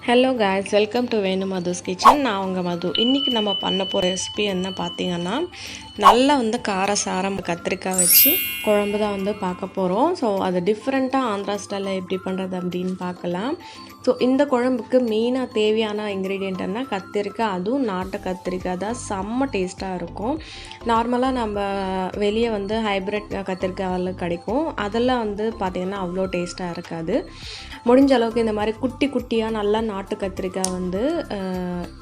Hello guys, welcome to Venu Madhu's kitchen. நான் உங்கள் மது. இன்றைக்கி நம்ம பண்ண போகிற ரெசிபி என்ன பார்த்தீங்கன்னா, நல்லா காரசாரம் கத்திரிக்காய் வச்சு குழம்பு தான் பார்க்க போகிறோம். ஸோ அது டிஃப்ரெண்ட்டாக ஆந்திரா ஸ்டைலில் எப்படி பண்ணுறது அப்படின்னு பார்க்கலாம். ஸோ இந்த குழம்புக்கு மெயினாக தேவையான இன்க்ரீடியன்ட் என்ன, கத்திரிக்காய். அதுவும் நாட்டு கத்திரிக்காய் தான், செம்ம டேஸ்ட்டாக இருக்கும். நார்மலாக நம்ம வெளியே ஹைப்ரிட் கத்திரிக்காய் கிடைக்கும், அதெல்லாம் பார்த்திங்கன்னா அவ்வளோ டேஸ்ட்டாக இருக்காது. முடிஞ்ச அளவுக்கு இந்த மாதிரி குட்டி குட்டியாக நல்லா நாட்டு கத்திரிக்காய்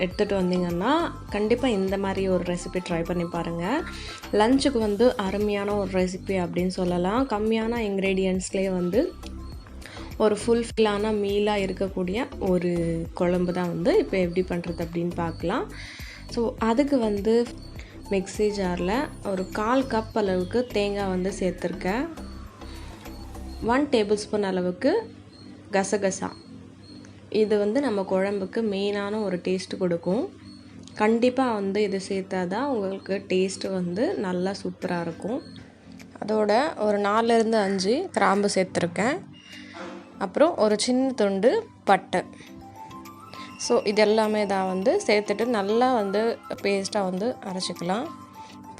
எடுத்துகிட்டு வந்தீங்கன்னா கண்டிப்பாக இந்த மாதிரி ஒரு ரெசிபி ட்ரை பண்ணி பாருங்கள். லஞ்சுக்கு அருமையான ஒரு ரெசிபி அப்படின்னு சொல்லலாம். கம்மியான இன்க்ரீடியன்ட்ஸ்லேயே ஒரு ஃபுல்ஃபில்லான மீலாக இருக்கக்கூடிய ஒரு குழம்பு தான் இப்போ எப்படி பண்ணுறது அப்படின்னு பார்க்கலாம். ஸோ அதுக்கு மிக்ஸி ஜாரில் ஒரு 1/4 கப் அளவுக்கு தேங்காய் சேர்த்துருக்கேன். 1 டேபிள் ஸ்பூன் அளவுக்கு கசகசா. இது நம்ம குழம்புக்கு மெயினான ஒரு டேஸ்ட்டு கொடுக்கும். கண்டிப்பாக இது சேர்த்தா தான் உங்களுக்கு டேஸ்ட்டு நல்லா சூப்பராக இருக்கும். அதோட ஒரு 4லேருந்து 5 கிராம்பு சேர்த்துருக்கேன். அப்புறம் ஒரு சின்ன துண்டு பட்டை. ஸோ இது எல்லாமே தான் சேர்த்துட்டு நல்லா பேஸ்ட்டாக அரைச்சிக்கலாம்.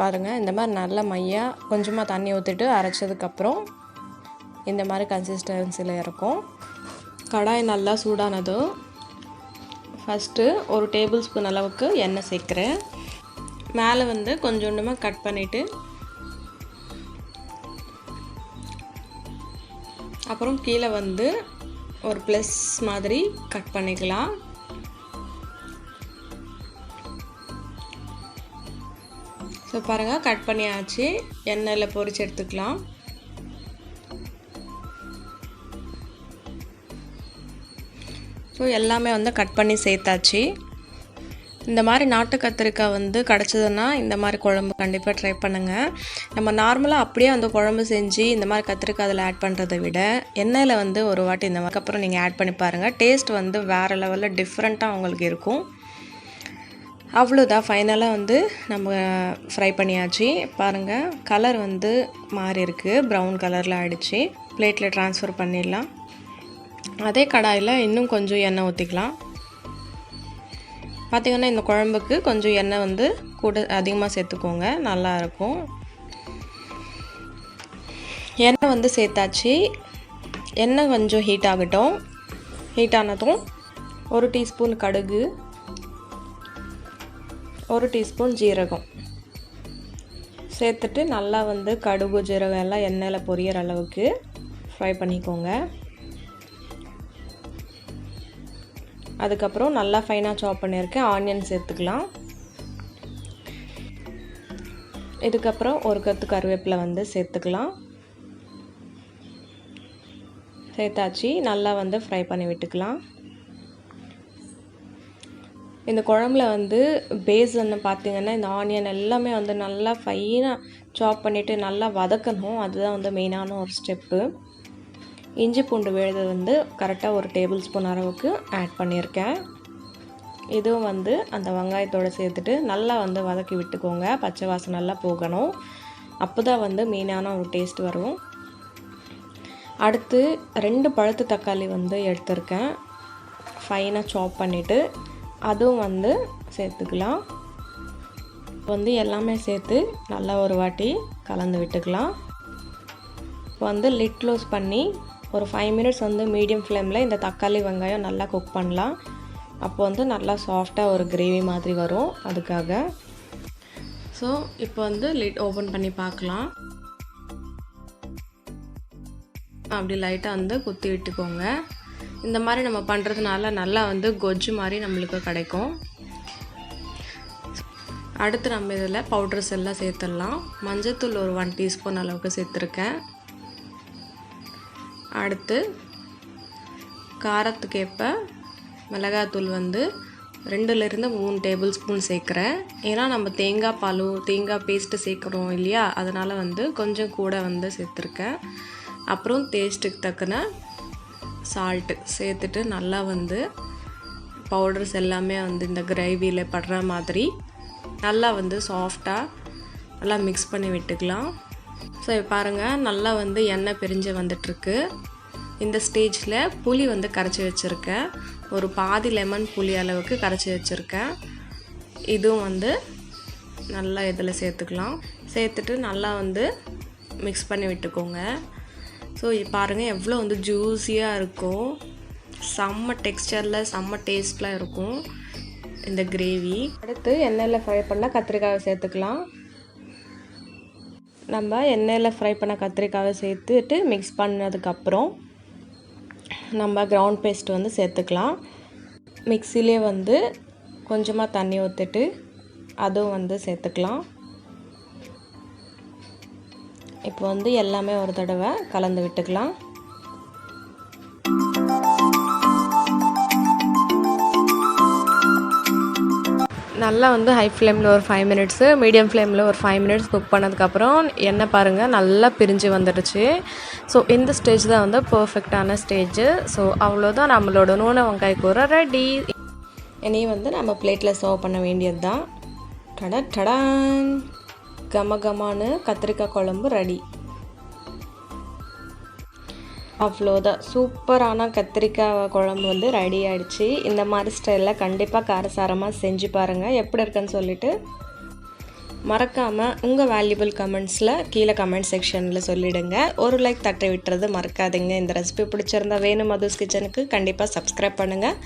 பாருங்கள், இந்த மாதிரி நல்லா மையாக கொஞ்சமாக தண்ணி ஊற்றிட்டு அரைச்சதுக்கப்புறம் இந்த மாதிரி கன்சிஸ்டன்சியில் இருக்கும். கடாய் நல்லா சூடானதும் ஃபஸ்ட்டு ஒரு டேபிள் ஸ்பூன் அளவுக்கு எண்ணெய் சேர்க்குறேன். மேலே கொஞ்சோண்டுமாக கட் பண்ணிவிட்டு அப்புறம் கீழே ஒரு ப்ளஸ் மாதிரி கட் பண்ணிக்கலாம். ஸோ பாருங்கள், கட் பண்ணியாச்சு. எண்ணெயில் பொரிச்சு எடுத்துக்கலாம். ஸோ எல்லாமே கட் பண்ணி சேர்த்தாச்சு. இந்த மாதிரி நாட்டு கத்திரிக்காய் கிடச்சதுன்னா இந்த மாதிரி குழம்பு கண்டிப்பாக ட்ரை பண்ணுங்கள். நம்ம நார்மலாக அப்படியே குழம்பு செஞ்சு இந்த மாதிரி கத்திரிக்காய் அதில் ஆட் பண்ணுறதை விட எண்ணெயில் ஒரு வாட்டி இந்த மாதிரி அப்புறம் நீங்கள் ஆட் பண்ணி பாருங்கள். டேஸ்ட் வேறு லெவலில் டிஃப்ரெண்ட்டாக உங்களுக்கு இருக்கும். அவ்வளோதான், ஃபைனலாக நம்ம ஃப்ரை பண்ணியாச்சு. பாருங்கள், கலர் மாறி இருக்குது, ப்ரௌன் கலரில் ஆகிடுச்சு. பிளேட்டில் ட்ரான்ஸ்ஃபர் பண்ணிடலாம். அதே கடாயில் இன்னும் கொஞ்சம் எண்ணெய் ஊற்றிக்கலாம். பார்த்திங்கன்னா இந்த குழம்புக்கு கொஞ்சம் எண்ணெய் கூட அதிகமாக சேர்த்துக்கோங்க, நல்லாயிருக்கும். எண்ணெய் சேர்த்தாச்சு. எண்ணெய் கொஞ்சம் ஹீட் ஆகட்டும். ஹீட் ஆனதும் 1 டீஸ்பூன் கடுகு, 1 டீஸ்பூன் ஜீரகம் சேர்த்துட்டு நல்லா கடுகு ஜீரகம் எல்லாம் எண்ணெயில் பொரியிற அளவுக்கு ஃப்ரை பண்ணிக்கோங்க. அதுக்கப்புறம் நல்லா ஃபைனாக சாப் பண்ணியிருக்கேன் ஆனியன் சேர்த்துக்கலாம். இதுக்கப்புறம் ஒரு கொத்து கருவேப்பிலை சேர்த்துக்கலாம். சேர்த்தாச்சு. நல்லா ஃப்ரை பண்ணி விட்டுக்கலாம். இந்த குழம்புல பேஸ் பார்த்திங்கன்னா இந்த ஆனியன் எல்லாமே நல்லா ஃபைனாக சாப் பண்ணிவிட்டு நல்லா வதக்கணும். அதுதான் மெயினான ஒரு ஸ்டெப்பு. இஞ்சி பூண்டு விழுது கரெக்டாக ஒரு டேபிள் ஸ்பூன் அளவுக்கு ஆட் பண்ணியிருக்கேன். இதுவும் அந்த வெங்காயத்தோடு சேர்த்துட்டு நல்லா வதக்கி விட்டுக்கோங்க. பச்சை வாசனை நல்லா போகணும். அப்போ தான் மெயினான ஒரு டேஸ்ட் வரும். அடுத்து 2 பழுத்து தக்காளி எடுத்திருக்கேன், ஃபைனாக சாப் பண்ணிவிட்டு அதுவும் சேர்த்துக்கலாம். எல்லாமே சேர்த்து நல்லா ஒரு வாட்டி கலந்து விட்டுக்கலாம். லிட் க்ளோஸ் பண்ணி ஒரு 5 மினிட்ஸ் மீடியம் ஃப்ளேமில் இந்த தக்காளி வெங்காயம் நல்லா குக் பண்ணலாம். அப்போ நல்லா சாஃப்டாக ஒரு கிரேவி மாதிரி வரும், அதுக்காக. ஸோ இப்போ லிட் ஓப்பன் பண்ணி பார்க்கலாம். அப்படி லைட்டாக குத்தி விட்டுக்கோங்க. இந்த மாதிரி நம்ம பண்ணுறதுனால நல்லா கொஜ்ஜு மாதிரி நம்மளுக்கு கிடைக்கும். அடுத்து நம்ம இதில் பவுடர்ஸ் எல்லாம் சேர்த்துடலாம். மஞ்சள்தூள் ஒரு 1 டீஸ்பூன் அளவுக்கு சேர்த்துருக்கேன். அடுத்து காரத்துக்கேற்ப மிளகாத்தூள் 2லேருந்து 3 டேபிள் ஸ்பூன் சேர்க்குறேன். ஏன்னா நம்ம தேங்காய் பால் தேங்காய் பேஸ்ட்டு சேர்க்குறோம் இல்லையா, அதனால் கொஞ்சம் கூட சேர்த்துருக்கேன். அப்புறம் டேஸ்ட்டுக்கு தக்கன சால்ட்டு சேர்த்துட்டு நல்லா பவுடர்ஸ் எல்லாமே இந்த கிரேவியில் படுற மாதிரி நல்லா சாஃப்டாக நல்லா மிக்ஸ் பண்ணி விட்டுக்கலாம். ஸோ பாருங்கள், நல்லா எண்ணெய் பிரிஞ்சு வந்துட்டுருக்கு. இந்த ஸ்டேஜில் புளி கரைச்சி வச்சுருக்கேன். ஒரு பாதி லெமன் புளி அளவுக்கு கரைச்சி வச்சுருக்கேன். இதுவும் வந்து நல்லா இதில் சேர்த்துக்கலாம். சேர்த்துட்டு நல்லா வந்து மிக்ஸ் பண்ணி விட்டுக்கோங்க. ஸோ பாருங்கள் எவ்வளோ வந்து ஜூஸியாக இருக்கும், செம்ம டெக்ஸ்டரில் செம்ம டேஸ்ட்டில் இருக்கும் இந்த கிரேவி. அடுத்து எண்ணெயில் ஃப்ரை பண்ண கத்திரிக்காயை சேர்த்துக்கலாம். நம்ம எண்ணெயில் ஃப்ரை பண்ண கத்திரிக்காயை சேர்த்துட்டு மிக்ஸ் பண்ணதுக்கப்புறம் நம்ம கிரவுண்ட் பேஸ்ட் வந்து சேர்த்துக்கலாம். மிக்ஸிலே வந்து கொஞ்சமாக தண்ணி ஊற்றிட்டு அதுவும் வந்து சேர்த்துக்கலாம். இப்போ வந்து எல்லாமே ஒரு தடவை கலந்து விட்டுக்கலாம். நல்லா வந்து ஹை ஃப்ளேமில் ஒரு 5 மினிட்ஸு, மீடியம் ஃப்ளேமில் ஒரு 5 மினிட்ஸ் குக் பண்ணதுக்கப்புறம் எண்ணெய் பாருங்கள் நல்லா பிரிஞ்சு வந்துடுச்சு. ஸோ இந்த ஸ்டேஜ் தான் வந்து பர்ஃபெக்டான ஸ்டேஜு. ஸோ அவ்வளோதான், நம்மளோட நூனை வெங்காய கூரை ரெடி. இனி வந்து நம்ம பிளேட்டில் சர்வ் பண்ண வேண்டியது தான். டடான், கமகமானு கத்திரிக்காய் குழம்பு ரெடி. அவ்வளோதான், சூப்பரான கத்திரிக்காய் குழம்பு வந்து ரெடி ஆகிடுச்சு. இந்த மாதிரி ஸ்டைலில் கண்டிப்பாக காரசாரமாக செஞ்சு பாருங்கள், எப்படி இருக்குன்னு சொல்லிவிட்டு மறக்காமல் உங்கள் வேல்யூபிள் கமெண்ட்ஸில் கீழே கமெண்ட் செக்ஷனில் சொல்லிவிடுங்க. ஒரு லைக் தட்டி விட்டுறது மறக்காதீங்க. இந்த ரெசிபி பிடிச்சிருந்தா வேணும் மதுஸ் கிச்சனுக்கு கண்டிப்பாக சப்ஸ்கிரைப் பண்ணுங்கள்.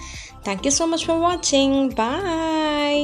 தேங்க்யூ ஸோ மச் ஃபார் வாட்சிங். பாய்.